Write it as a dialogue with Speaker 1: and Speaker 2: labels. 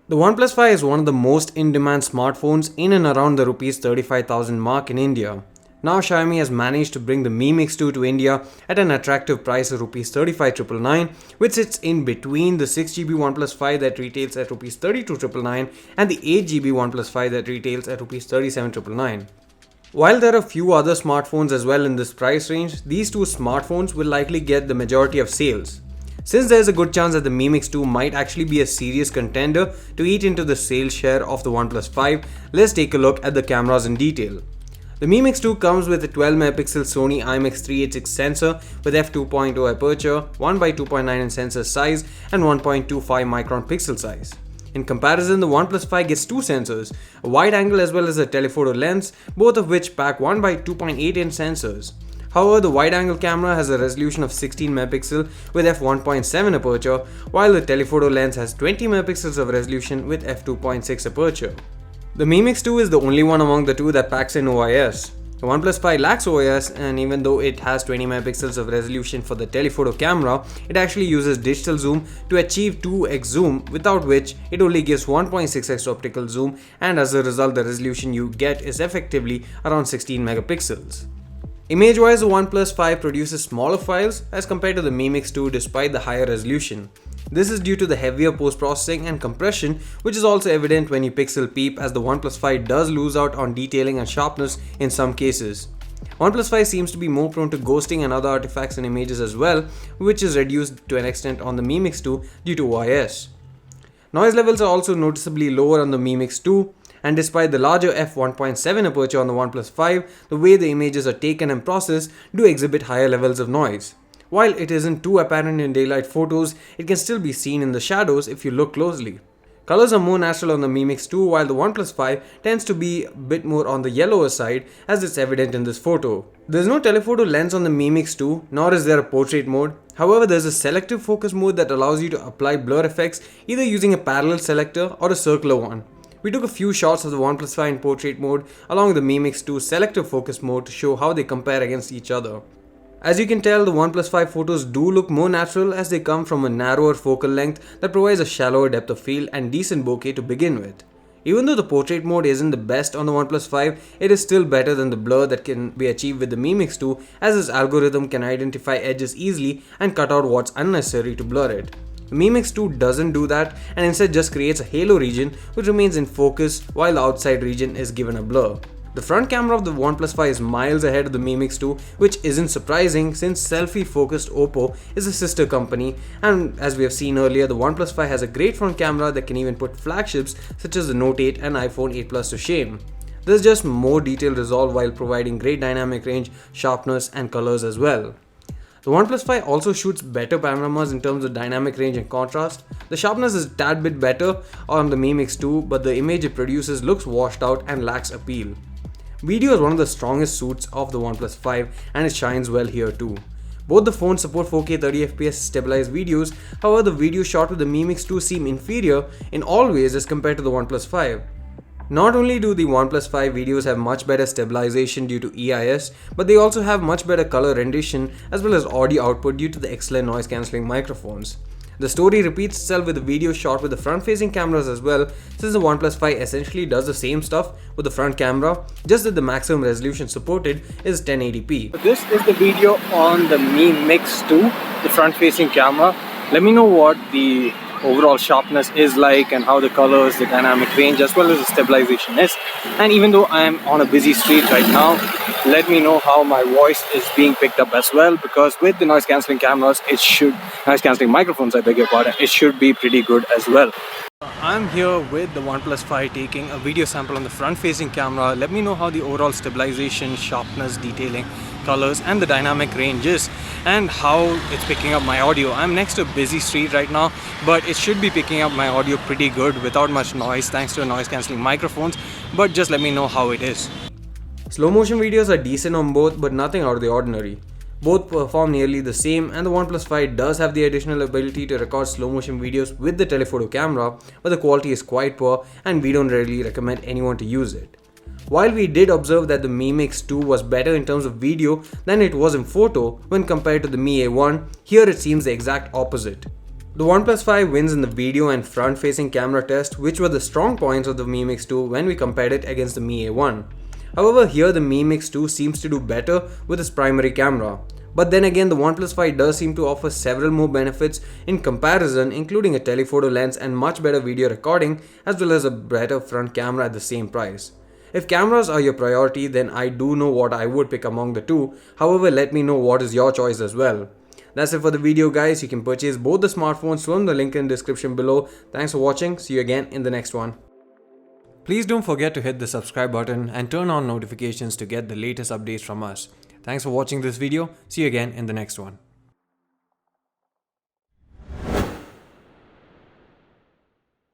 Speaker 1: The OnePlus 5 is one of the most in-demand smartphones in and around the Rs 35,000 mark in India. Now Xiaomi has managed to bring the Mi Mix 2 to India at an attractive price of Rs 35,999, which sits in between the 6GB OnePlus 5 that retails at Rs 32,999 and the 8GB OnePlus 5 that retails at Rs 37,999. While there are few other smartphones as well in this price range, these two smartphones will likely get the majority of sales. Since there is a good chance that the Mi Mix 2 might actually be a serious contender to eat into the sales share of the OnePlus 5, let's take a look at the cameras in detail. The Mi Mix 2 comes with a 12MP Sony IMX386 sensor with f2.0 aperture, 1x2.9 in sensor size and 1.25 micron pixel size. In comparison, the OnePlus 5 gets two sensors, a wide angle as well as a telephoto lens, both of which pack 1x2.8 inch sensors. However, the wide-angle camera has a resolution of 16MP with f1.7 aperture, while the telephoto lens has 20MP of resolution with f2.6 aperture. The Mi Mix 2 is the only one among the two that packs in OIS. The OnePlus 5 lacks OIS, and even though it has 20MP of resolution for the telephoto camera, it actually uses digital zoom to achieve 2x zoom, without which it only gives 1.6x optical zoom, and as a result the resolution you get is effectively around 16MP. Image-wise, the OnePlus 5 produces smaller files as compared to the Mi Mix 2 despite the higher resolution. This is due to the heavier post-processing and compression, which is also evident when you pixel peep, as the OnePlus 5 does lose out on detailing and sharpness in some cases. OnePlus 5 seems to be more prone to ghosting and other artifacts in images as well, which is reduced to an extent on the Mi Mix 2 due to OIS. Noise levels are also noticeably lower on the Mi Mix 2. And despite the larger f1.7 aperture on the OnePlus 5, the way the images are taken and processed do exhibit higher levels of noise. While it isn't too apparent in daylight photos, it can still be seen in the shadows if you look closely. Colors are more natural on the Mi Mix 2, while the OnePlus 5 tends to be a bit more on the yellower side, as it's evident in this photo. There's no telephoto lens on the Mi Mix 2, nor is there a portrait mode. However, there's a selective focus mode that allows you to apply blur effects either using a parallel selector or a circular one. We took a few shots of the OnePlus 5 in portrait mode along with the Mi Mix 2 selective focus mode to show how they compare against each other. As you can tell, the OnePlus 5 photos do look more natural as they come from a narrower focal length that provides a shallower depth of field and decent bokeh to begin with. Even though the portrait mode isn't the best on the OnePlus 5, it is still better than the blur that can be achieved with the Mi Mix 2, as its algorithm can identify edges easily and cut out what's unnecessary to blur it. The Mi Mix 2 doesn't do that and instead just creates a halo region which remains in focus while the outside region is given a blur. The front camera of the OnePlus 5 is miles ahead of the Mi Mix 2, which isn't surprising since selfie-focused Oppo is a sister company, and as we have seen earlier, the OnePlus 5 has a great front camera that can even put flagships such as the Note 8 and iPhone 8 Plus to shame. There's just more detailed resolve while providing great dynamic range, sharpness and colors as well. The OnePlus 5 also shoots better panoramas in terms of dynamic range and contrast. The sharpness is a tad bit better on the Mi Mix 2, but the image it produces looks washed out and lacks appeal. Video is one of the strongest suits of the OnePlus 5 and it shines well here too. Both the phones support 4K 30fps stabilized videos, however the videos shot with the Mi Mix 2 seem inferior in all ways as compared to the OnePlus 5. Not only do the OnePlus 5 videos have much better stabilization due to EIS, but they also have much better color rendition as well as audio output due to the excellent noise cancelling microphones. The story repeats itself with the video shot with the front-facing cameras as well, since the OnePlus 5 essentially does the same stuff with the front camera, just that the maximum resolution supported is 1080p.
Speaker 2: So this is the video on the Mi Mix 2, the front-facing camera. Let me know what the overall sharpness is like and how the colors, the dynamic range as well as the stabilization is. And even though I am on a busy street right now, let me know how my voice is being picked up as well, because with the noise cancelling cameras, noise cancelling microphones, I beg your pardon, it should be pretty good as well.
Speaker 1: I'm here with the OnePlus 5 taking a video sample on the front-facing camera. Let me know how the overall stabilization, sharpness, detailing, colors and the dynamic range is and how it's picking up my audio. I'm next to a busy street right now, but it should be picking up my audio pretty good without much noise thanks to noise cancelling microphones, but just let me know how it is. Slow motion videos are decent on both, but nothing out of the ordinary. Both perform nearly the same, and the OnePlus 5 does have the additional ability to record slow motion videos with the telephoto camera, but the quality is quite poor and we don't really recommend anyone to use it. While we did observe that the Mi Mix 2 was better in terms of video than it was in photo when compared to the Mi A1, here it seems the exact opposite. The OnePlus 5 wins in the video and front-facing camera test, which were the strong points of the Mi Mix 2 when we compared it against the Mi A1. However, here the Mi Mix 2 seems to do better with its primary camera. But then again, the OnePlus 5 does seem to offer several more benefits in comparison, including a telephoto lens and much better video recording, as well as a better front camera at the same price. If cameras are your priority, then I do know what I would pick among the two. However, let me know what is your choice as well. That's it for the video, guys. You can purchase both the smartphones from the link in the description below. Thanks for watching. See you again in the next one. Please don't forget to hit the subscribe button and turn on notifications to get the latest updates from us. Thanks for watching this video. See you again in the next one.